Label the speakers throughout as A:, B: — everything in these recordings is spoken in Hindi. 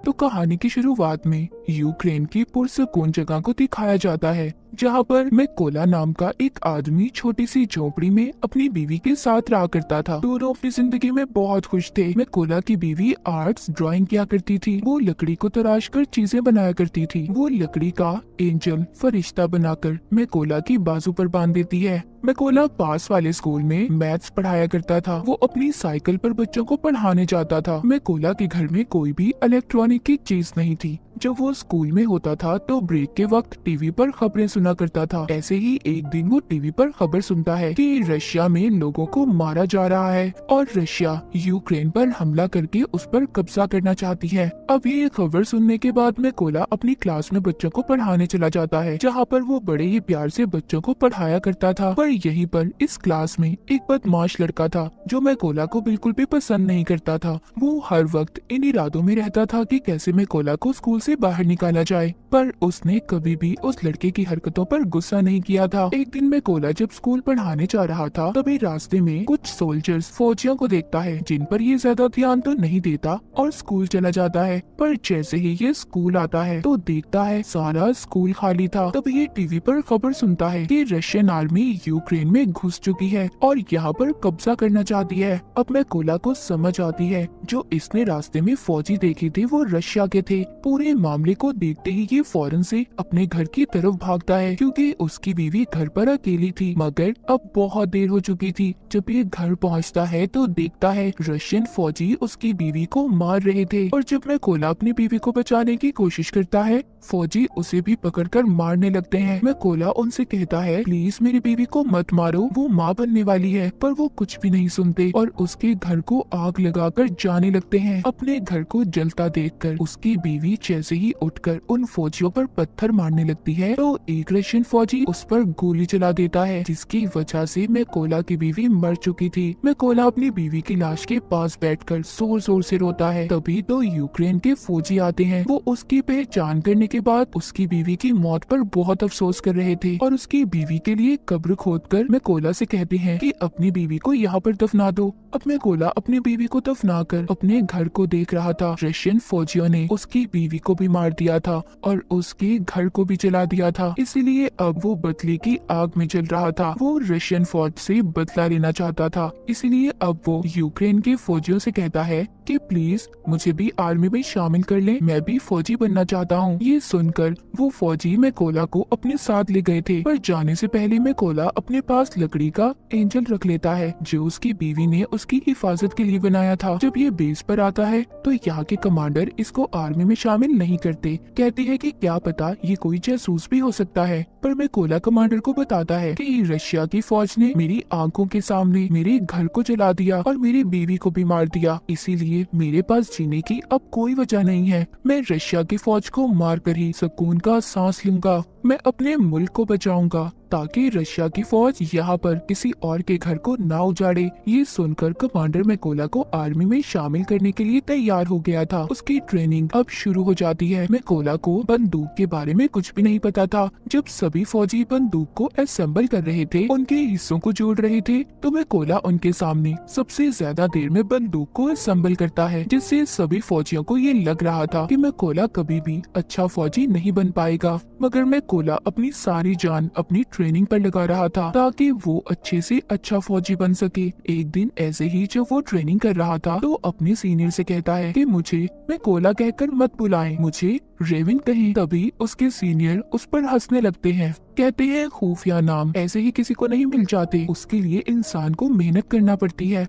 A: तो कहानी की शुरुआत में यूक्रेन की पुरसकून जगह को दिखाया जाता है, जहाँ पर मैकोला नाम का एक आदमी छोटी सी झोपड़ी में अपनी बीवी के साथ रहा करता था। दोनों अपनी जिंदगी में बहुत खुश थे। मैकोला की बीवी आर्ट्स ड्राइंग किया करती थी। वो लकड़ी को तराश कर चीजें बनाया करती थी। वो लकड़ी का एंजल फरिश्ता बनाकर मैकोला की बाजू पर बांध देती है। मैकोला पास वाले स्कूल में मैथ्स पढ़ाया करता था। वो अपनी साइकिल पर बच्चों को पढ़ाने जाता था। मैकोला के घर में कोई भी इलेक्ट्रॉनिक की चीज नहीं थी। जब वो स्कूल में होता था तो ब्रेक के वक्त टीवी पर खबरें सुना करता था। ऐसे ही एक दिन वो टीवी पर खबर सुनता है कि रशिया में लोगों को मारा जा रहा है और रशिया यूक्रेन पर हमला करके उस पर कब्जा करना चाहती है। अब ये खबर सुनने के बाद मैकोला अपनी क्लास में बच्चों को पढ़ाने चला जाता है, जहाँ पर वो बड़े ही प्यार से बच्चों को पढ़ाया करता था। पर यहीं पर इस क्लास में एक बदमाश लड़का था जो मैकोला को बिल्कुल भी पसंद नहीं करता था। वो हर वक्त इन इरादों में रहता था कि कैसे मैकोला को स्कूल से बाहर निकाला जाए, पर उसने कभी भी उस लड़के की हरकतों पर गुस्सा नहीं किया था। एक दिन मैकोला जब स्कूल पढ़ाने जा रहा था, तभी रास्ते में कुछ सोल्जर्स फौजियों को देखता है, जिन पर ये ज्यादा ध्यान तो नहीं देता और स्कूल चला जाता है। पर जैसे ही ये स्कूल आता है तो देखता है सारा स्कूल खाली था। तब ये टीवी पर खबर सुनता है कि रशियन आर्मी यूक्रेन में घुस चुकी है और यहाँ पर कब्जा करना चाहती है। अब मैकोला को समझ आती है जो इसने रास्ते में फौजी देखे थे वो रशिया के थे। पूरे मामले को देखते ही ये फौरन से अपने घर की तरफ भागता है, क्योंकि उसकी बीवी घर पर अकेली थी। मगर अब बहुत देर हो चुकी थी। जब ये घर पहुंचता है तो देखता है रशियन फौजी उसकी बीवी को मार रहे थे। और जब मैकोला अपनी बीवी को बचाने की कोशिश करता है, फौजी उसे भी पकड़कर मारने लगते हैं। मैकोला उनसे कहता है, प्लीज मेरी बीवी को मत मारो, वो माँ बनने वाली है। पर वो कुछ भी नहीं सुनते और उसके घर को आग लगाकर जाने लगते हैं। अपने घर को जलता देखकर उसकी बीवी जैसे ही उठकर उन फौजियों पर पत्थर मारने लगती है तो एक रशियन फौजी उस पर गोली चला देता है, जिसकी वजह से मैकोला की बीवी मर चुकी थी। मैकोला अपनी बीवी की लाश के पास बैठकर जोर जोर से रोता है। तभी तो यूक्रेन के फौजी आते हैं। वो उसकी पहचान करने के बाद उसकी बीवी की मौत पर बहुत अफसोस कर रहे थे और उसकी बीवी के लिए कब्र खोदकर मैकोला से कहते हैं कि अपनी बीवी को यहाँ पर दफना दो। अब मैकोला अपनी बीवी को दफनाकर अपने घर को देख रहा था। रशियन फौजियों ने उसकी बीवी को भी मार दिया था और उसके घर को भी जला दिया था, इसीलिए अब वो बदले की आग में जल रहा था। वो रशियन फौज से बदला लेना चाहता था, इसीलिए अब वो यूक्रेन के फौजियों से कहता है कि प्लीज मुझे भी आर्मी में शामिल कर लें, मैं भी फौजी बनना चाहता हूँ। ये सुनकर वो फौजी मैकोला को अपने साथ ले गए थे, पर जाने से पहले मैकोला अपने पास लकड़ी का एंजल रख लेता है जो उसकी बीवी ने उसकी हिफाजत के लिए बनाया था। जब ये बेस पर आता है तो यहाँ के कमांडर इसको आर्मी में शामिल नहीं करते, कहते हैं कि क्या पता ये कोई जासूस भी हो सकता है। पर मैकोला कमांडर को बताता है कि रशिया की फौज ने मेरी आंखों के सामने मेरे घर को जला दिया और मेरी बीवी को भी मार दिया, इसीलिए मेरे पास जीने की अब कोई वजह नहीं है। मैं रशिया की फौज को मार कर ही सुकून का सांस लूंगा। मैं अपने मुल्क को बचाऊंगा ताकि रशिया की फौज यहाँ पर किसी और के घर को ना उजाड़े। ये सुनकर कमांडर मैकोला को आर्मी में शामिल करने के लिए तैयार हो गया था। उसकी ट्रेनिंग अब शुरू हो जाती है। मैकोला को बंदूक के बारे में कुछ भी नहीं पता था। जब सभी फौजी बंदूक को असेंबल कर रहे थे, उनके हिस्सों को जोड़ रहे थे, तो मैकोला उनके सामने सबसे ज्यादा देर में बंदूक को असेंबल करता है, जिससे सभी फौजियों को ये लग रहा था कि मैकोला कभी भी अच्छा फौजी नहीं बन पाएगा। मगर मैकोला अपनी सारी जान अपनी ट्रेनिंग पर लगा रहा था ताकि वो अच्छे से अच्छा फौजी बन सके। एक दिन ऐसे ही जब वो ट्रेनिंग कर रहा था तो अपने सीनियर से कहता है कि मुझे मैकोला कहकर मत बुलाएं, मुझे रेविन कहें। तभी उसके सीनियर उस पर हंसने लगते हैं, कहते हैं खुफिया नाम ऐसे ही किसी को नहीं मिल जाते, उसके लिए इंसान को मेहनत करना पड़ती है।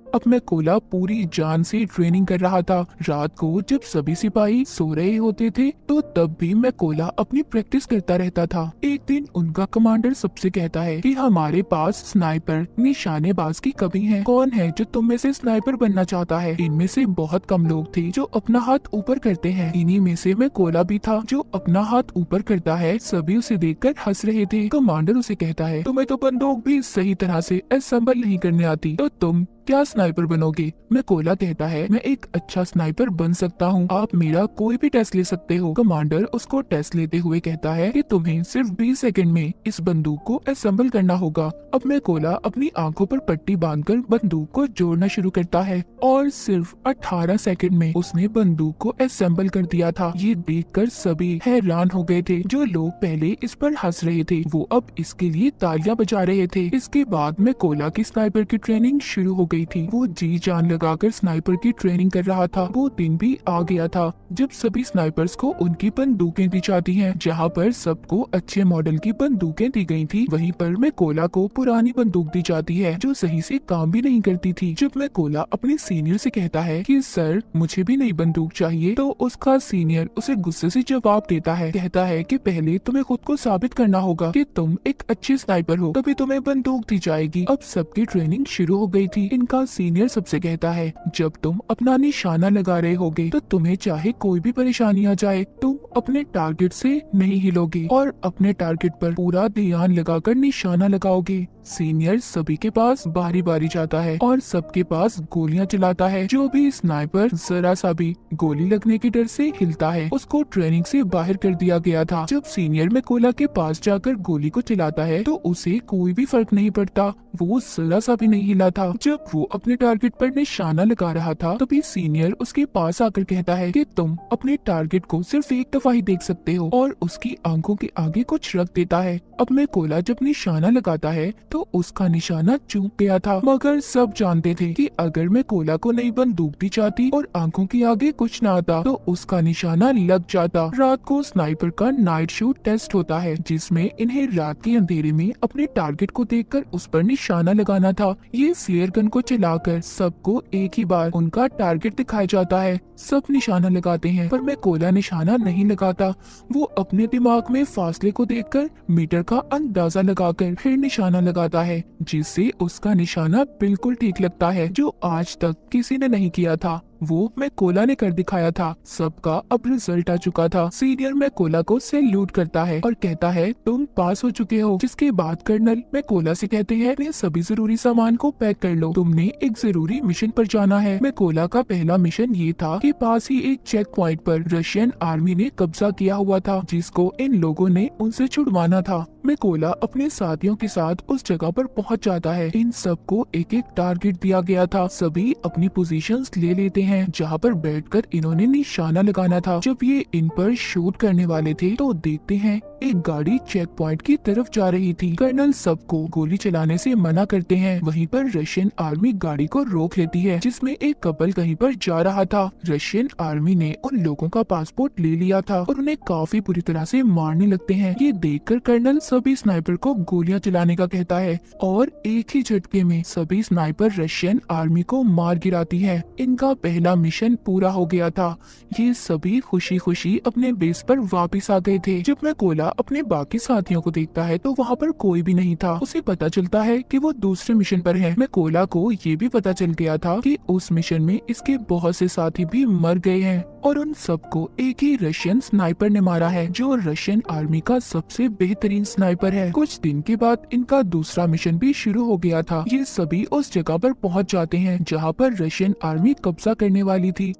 A: अब मैकोला पूरी जान से ट्रेनिंग कर रहा था। रात को जब सभी सिपाही सो रहे होते थे तो तब भी मैकोला अपनी प्रैक्टिस करता रहता था। एक दिन उनका कमांडर सबसे कहता है कि हमारे पास स्नाइपर निशानेबाज की कमी है, कौन है जो तुम में से स्नाइपर बनना चाहता है। इनमें से बहुत कम लोग थे जो अपना हाथ ऊपर करते हैं। इन्हीं में से मैकोला भी था जो अपना हाथ ऊपर करता है। सभी उसे देखकर हंस रहे थे। कमांडर उसे कहता है, तुम्हें तो बंदूक भी सही तरह से असेंबल नहीं करने आती, तो तुम क्या स्नाइपर बनोगे? मैकोला कहता है, मैं एक अच्छा स्नाइपर बन सकता हूँ, आप मेरा कोई भी टेस्ट ले सकते हो। कमांडर उसको टेस्ट लेते हुए कहता है कि तुम्हें सिर्फ 20 सेकंड में इस बंदूक को असेंबल करना होगा। अब मैकोला अपनी आंखों पर पट्टी बांधकर बंदूक को जोड़ना शुरू करता है और सिर्फ 18 सेकंड में उसने बंदूक को असेंबल कर दिया था। ये देखकर सभी हैरान हो गए थे। जो लोग पहले इस पर हंस रहे थे वो अब इसके लिए तालियां बजा रहे थे। इसके बाद मैकोला की स्नाइपर की ट्रेनिंग शुरू हो गई थी। वो जी जान लगाकर स्नाइपर की ट्रेनिंग कर रहा था। वो दिन भी आ गया था जब सभी स्नाइपर्स को उनकी बंदूकें दी जाती हैं। जहाँ पर सबको अच्छे मॉडल की बंदूकें दी गई थी, वहीं पर मैकोला को पुरानी बंदूक दी जाती है जो सही से काम भी नहीं करती थी। जब मैकोला अपने सीनियर से कहता है कि सर मुझे भी नई बंदूक चाहिए, तो उसका सीनियर उसे गुस्से से जवाब देता है। कहता है कि पहले तुम्हें खुद को साबित करना होगा कि तुम एक अच्छे स्नाइपर हो, तभी तुम्हें बंदूक दी जाएगी। अब सबकी ट्रेनिंग शुरू हो गई थी। इनका सीनियर सबसे कहता है, जब तुम अपना निशाना लगा रहे होगे तो तुम्हें चाहे कोई भी परेशानी आ जाए, तुम अपने टारगेट से नहीं हिलोगे और अपने टारगेट पर पूरा ध्यान लगाकर निशाना लगाओगे। सीनियर सभी के पास बारी बारी जाता है और सबके पास गोलियां चलाता है। जो भी स्नाइपर जरा सा भी गोली लगने के डर से हिलता है उसको ट्रेनिंग से बाहर कर दिया गया था। जब सीनियर मैकोला के पास जाकर गोली को चलाता है तो उसे कोई भी फर्क नहीं पड़ता, वो जरा सा भी नहीं हिला था। जब वो अपने टारगेट पर निशाना लगा रहा था तभी सीनियर उसके पास आकर कहता है कि तुम अपने टारगेट को सिर्फ एक दफा ही देख सकते हो, और उसकी आंखों के आगे कुछ रख देता है। अब मैकोला जब निशाना लगाता है तो उसका निशाना चूक गया था, मगर सब जानते थे कि अगर मैकोला को नई बंदूक दी जाती और आंखों के आगे कुछ न आता तो उसका निशाना लग जाता। रात को स्नाइपर का नाइट शूट टेस्ट होता है जिसमें इन्हें रात के अंधेरे में अपने टारगेट को देखकर उस पर निशाना लगाना था। ये फ्लेयर गन को चलाकर सबको एक ही बार उनका टारगेट दिखाया जाता है। सब निशाना लगाते हैं पर मैकोला निशाना नहीं लगाता। वो अपने दिमाग में फासले को देखकर मीटर का अंदाजा लगाकर फिर निशाना लगाता है, जिससे उसका निशाना बिल्कुल ठीक लगता है, जो आज तक किसी ने नहीं किया था। वो मैकोला ने कर दिखाया था। सबका अब रिजल्ट आ चुका था। सीनियर मैकोला को सैल्यूट करता है और कहता है तुम पास हो चुके हो। जिसके बाद कर्नल मैकोला से कहते हैं अपने सभी जरूरी सामान को पैक कर लो, तुमने एक जरूरी मिशन पर जाना है। मैकोला का पहला मिशन ये था कि पास ही एक चेक पॉइंट पर रशियन आर्मी ने कब्जा किया हुआ था जिसको इन लोगों ने उनसे छुड़वाना था। मैकोला अपने साथियों के साथ उस जगह पर पहुंच जाता है। इन सबको एक एक टारगेट दिया गया था। सभी अपनी पोजीशंस ले लेते हैं जहां पर बैठकर इन्होंने निशाना लगाना था। जब ये इन पर शूट करने वाले थे तो देखते हैं एक गाड़ी चेक पॉइंट की तरफ जा रही थी। कर्नल सबको गोली चलाने से मना करते हैं। वहीं पर रशियन आर्मी गाड़ी को रोक लेती है जिसमें एक कपल कहीं पर जा रहा था। रशियन आर्मी ने उन लोगों का पासपोर्ट ले लिया था और उन्हें काफी बुरी तरह से मारने लगते हैं। ये देखकर कर्नल सभी स्नाइपर को गोलियां चलाने का कहता है और एक ही झटके में सभी स्नाइपर रशियन आर्मी को मार गिराती है। इनका पहला मिशन पूरा हो गया था। ये सभी खुशी खुशी अपने बेस पर वापस आ गए थे। जब मैकोला अपने बाकी साथियों को देखता है तो वहाँ पर कोई भी नहीं था। उसे पता चलता है कि वो दूसरे मिशन पर है। मैकोला को ये भी पता चल गया था कि उस मिशन में इसके बहुत से साथी भी मर गए हैं और उन सबको एक ही रशियन स्नाइपर ने मारा है जो रशियन आर्मी का सबसे बेहतरीन स्नाइपर है। कुछ दिन के बाद इनका दूसरा मिशन भी शुरू हो गया था। ये सभी उस जगह पर पहुंच जाते हैं जहां पर रशियन आर्मी कब्जा करने वाली थी।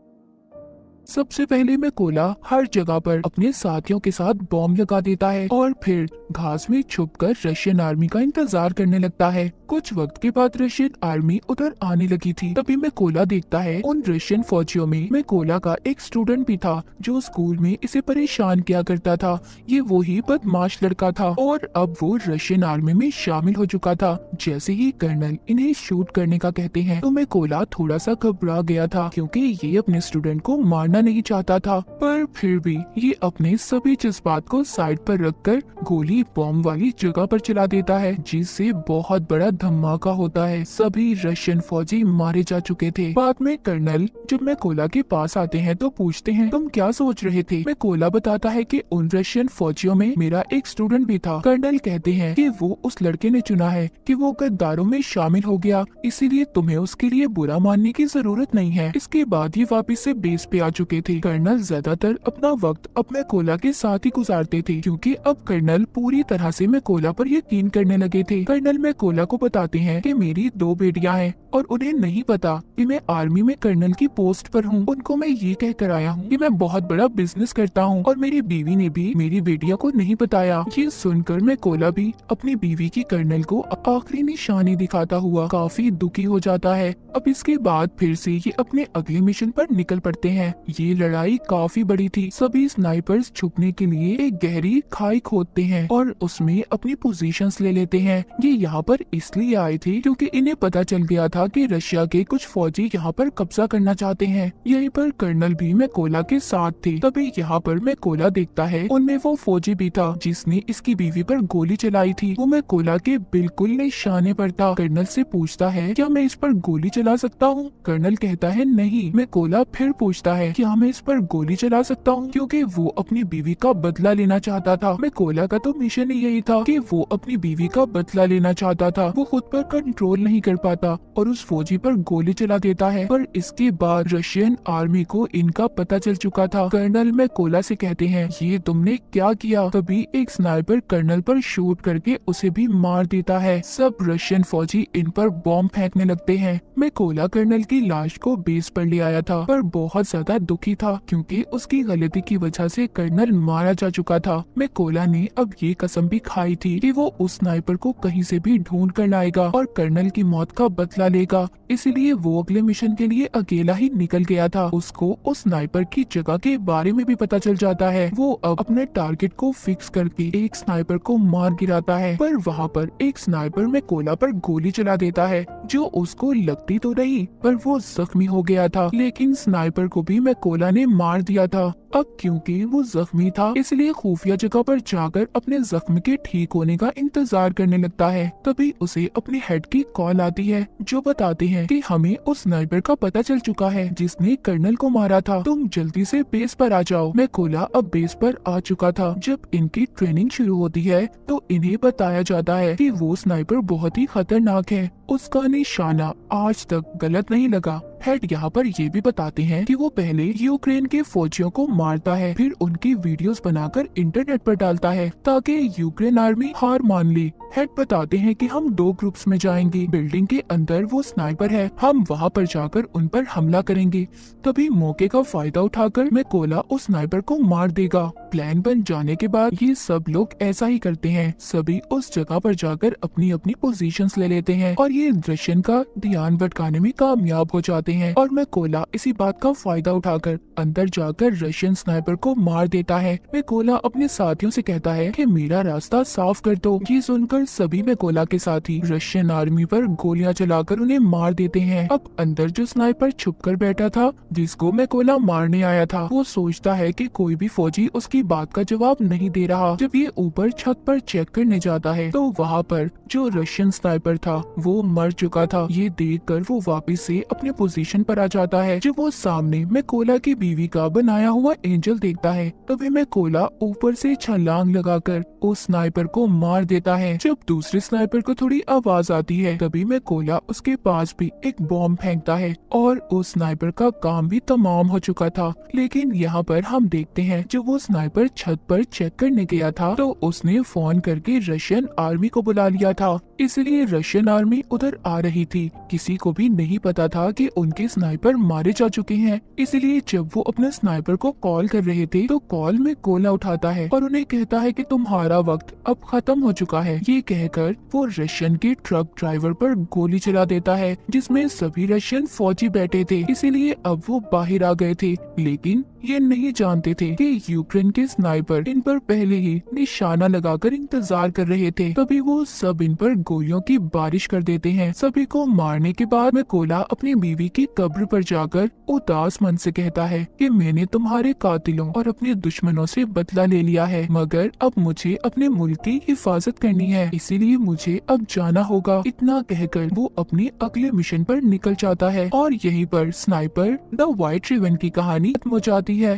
A: सबसे पहले मैकोला हर जगह पर अपने साथियों के साथ बॉम्ब लगा देता है और फिर घास में छुपकर रशियन आर्मी का इंतजार करने लगता है। कुछ वक्त के बाद रशियन आर्मी उधर आने लगी थी। तभी मैकोला देखता है उन रशियन फौजियों में मैकोला का एक स्टूडेंट भी था जो स्कूल में इसे परेशान किया करता था। ये वही बदमाश लड़का था और अब वो रशियन आर्मी में शामिल हो चुका था। जैसे ही कर्नल इन्हें शूट करने का कहते हैं तो मैकोला थोड़ा सा घबरा गया था क्योंकि ये अपने स्टूडेंट को मारना नहीं चाहता था, पर फिर भी ये अपने सभी जज्बात को साइड पर रखकर गोली बॉम्ब वाली जगह पर चला देता है जिससे बहुत बड़ा धमाका होता है। सभी रशियन फौजी मारे जा चुके थे। बाद में कर्नल जब मैकोला के पास आते हैं तो पूछते हैं तुम क्या सोच रहे थे। मैकोला बताता है कि उन रशियन फौजियों में मेरा एक स्टूडेंट भी था। कर्नल कहते हैं कि वो उस लड़के ने चुना है कि वो गद्दारों में शामिल हो गया, इसीलिए तुम्हें उसके लिए बुरा मानने की जरूरत नहीं है। इसके बाद ये वापस से बेस पे आ चुके थे। कर्नल ज्यादातर अपना वक्त अब मैकोला के साथ ही गुजारते थे क्योंकि अब कर्नल पूरी तरह से मैकोला पर यकीन करने लगे थे। कर्नल मैकोला को बताते हैं कि मेरी 2 बेटियां हैं और उन्हें नहीं पता कि मैं आर्मी में कर्नल की पोस्ट पर हूँ। उनको मैं ये कह कर आया हूँ कि मैं बहुत बड़ा बिजनेस करता हूँ और मेरी बीवी ने भी मेरी बेटिया को नहीं बताया। ये सुनकर मैं कोला भी अपनी बीवी की कर्नल को आखिरी निशानी दिखाता हुआ काफी दुखी हो जाता है। अब इसके बाद फिर से ये अपने अगले मिशन पर निकल पड़ते हैं। ये लड़ाई काफी बड़ी थी। सभी स्नाइपर्स छुपने के लिए एक गहरी खाई खोदते हैं और उसमें अपनी पोजीशंस ले लेते हैं। ये यहाँ पर इसलिए आए थे क्योंकि इन्हें पता चल गया था कि रशिया के कुछ फौजी यहाँ पर कब्जा करना चाहते हैं। यहीं पर कर्नल भी मैकोला के साथ थे। तभी यहाँ पर मैकोला देखता है उनमें वो फौजी भी था जिसने इसकी बीवी पर गोली चलाई थी। वो मैकोला के बिल्कुल निशाने पर था। कर्नल से पूछता है क्या मैं इस पर गोली चला सकता हूँ? कर्नल कहता है नहीं। मैकोला फिर पूछता है क्या मैं इस पर गोली चला सकता हूँ, क्योंकि वो अपनी बीवी का बदला लेना चाहता था। मैकोला का तो मिशन ही यही था कि वो अपनी बीवी का बदला लेना चाहता था। वो खुद पर कंट्रोल नहीं कर पाता और उस फौजी पर गोली चला देता है। पर इसके बाद रशियन आर्मी को इनका पता चल चुका था। कर्नल मैकोला से कहते हैं ये तुमने क्या किया? तभी एक स्नाइपर कर्नल पर शूट करके उसे भी मार देता है। सब रशियन फौजी इन पर बॉम्ब फेंकने लगते हैं। मैकोला कर्नल की लाश को बेस पर ले आया था पर बहुत ज्यादा दुखी था क्योंकि उसकी गलती की वजह से कर्नल मारा जा चुका था। मैकोला ने अब ये कसम भी खाई थी कि वो उस स्नाइपर को कहीं से भी ढूंढ कर लाएगा और कर्नल की मौत का बदला लेगा। इसलिए वो अगले मिशन के लिए अकेला ही निकल गया था। उसको उस स्नाइपर की जगह के बारे में भी पता चल जाता है। वो अब अपने टारगेट को फिक्स करके एक स्नाइपर को मार गिराता है पर वहाँ पर एक स्नाइपर मैकोला पर गोली चला देता है जो उसको लगती तो नहीं पर वो जख्मी हो गया था। लेकिन स्नाइपर को भी मैकोला ने मार दिया था। अब क्योंकि वो जख्मी था इसलिए खुफिया जगह पर जाकर अपने जख्म के ठीक होने का इंतजार करने लगता है। तभी उसे अपने हेड की कॉल आती है जो बताते हैं कि हमें उस स्नाइपर का पता चल चुका है जिसने कर्नल को मारा था। तुम जल्दी से बेस पर आ जाओ। मैकोला अब बेस पर आ चुका था। जब इनकी ट्रेनिंग शुरू होती है तो इन्हें बताया जाता है कि वो स्नाइपर बहुत ही खतरनाक है। उसका निशाना आज तक गलत नहीं लगा। हेड यहाँ पर ये भी बताते हैं कि वो पहले यूक्रेन के फौजियों को मारता है फिर उनकी वीडियोस बनाकर इंटरनेट पर डालता है ताकि यूक्रेन आर्मी हार मान ले। हेड बताते हैं कि हम 2 ग्रुप्स में जाएंगे। बिल्डिंग के अंदर वो स्नाइपर है, हम वहाँ पर जाकर उन पर हमला करेंगे। तभी मौके का फायदा उठाकर मैकोला उस स्नाइपर को मार देगा। प्लान बन जाने के बाद ये सब लोग ऐसा ही करते हैं। सभी उस जगह पर जाकर अपनी अपनी पोजीशंस ले लेते हैं और ये रशियन का ध्यान भटकाने में कामयाब हो जाते हैं। और मैकोला इसी बात का फायदा उठाकर अंदर जाकर रशियन स्नाइपर को मार देता है। मैकोला अपने साथियों से कहता है कि मेरा रास्ता साफ कर दो। ये सुनकर सभी मैकोला के साथी रशियन आर्मी पर गोलियां चलाकर उन्हें मार देते हैं। अब अंदर जो स्नाइपर छुपकर बैठा था जिसको मैकोला मारने आया था वो सोचता है कि कोई भी फौजी उसकी बात का जवाब नहीं दे रहा। जब ये ऊपर छत पर चेक करने जाता है तो वहाँ पर जो रशियन स्नाइपर था वो मर चुका था। ये देखकर वो वापस से अपने पोजीशन पर आ जाता है। जब वो सामने मैकोला की बीवी का बनाया हुआ एंजल देखता है तभी मैकोला ऊपर से छलांग लगाकर उस स्नाइपर को मार देता है। जब दूसरे स्नाइपर को थोड़ी आवाज आती है तभी मैकोला उसके पास भी एक बॉम्ब फेंकता है और उस स्नाइपर का काम भी तमाम हो चुका था। लेकिन यहाँ पर हम देखते हैं जब वो स्नाइपर छत पर चेक करने गया था तो उसने फोन करके रशियन आर्मी को बुला लिया था। इसलिए रशियन आर्मी उधर आ रही थी। किसी को भी नहीं पता था कि उनके स्नाइपर मारे जा चुके हैं। इसलिए जब वो अपने स्नाइपर को कॉल कर रहे थे तो कॉल में कोला उठाता है और उन्हें कहता है कि तुम्हारा वक्त अब खत्म हो चुका है। ये कहकर वो रशियन के ट्रक ड्राइवर पर गोली चला देता है जिसमें सभी रशियन फौजी बैठे थे। इसीलिए अब वो बाहर आ गए थे। लेकिन ये नहीं जानते थे कि यूक्रेन के स्नाइपर इन पर पहले ही निशाना लगाकर इंतजार कर रहे थे। तभी वो सब इन पर गोलियों की बारिश कर देते हैं। सभी को मारने के बाद मैकोला अपनी बीवी की कब्र पर जाकर उदास मन से कहता है कि मैंने तुम्हारे कातिलों और अपने दुश्मनों से बदला ले लिया है, मगर अब मुझे अपने मुल्क की हिफाजत करनी है, इसीलिए मुझे अब जाना होगा। इतना कहकर वो अपने अगले मिशन पर निकल जाता है और यहीं पर स्नाइपर द व्हाइट रिबन की कहानी खत्म हो जाती है।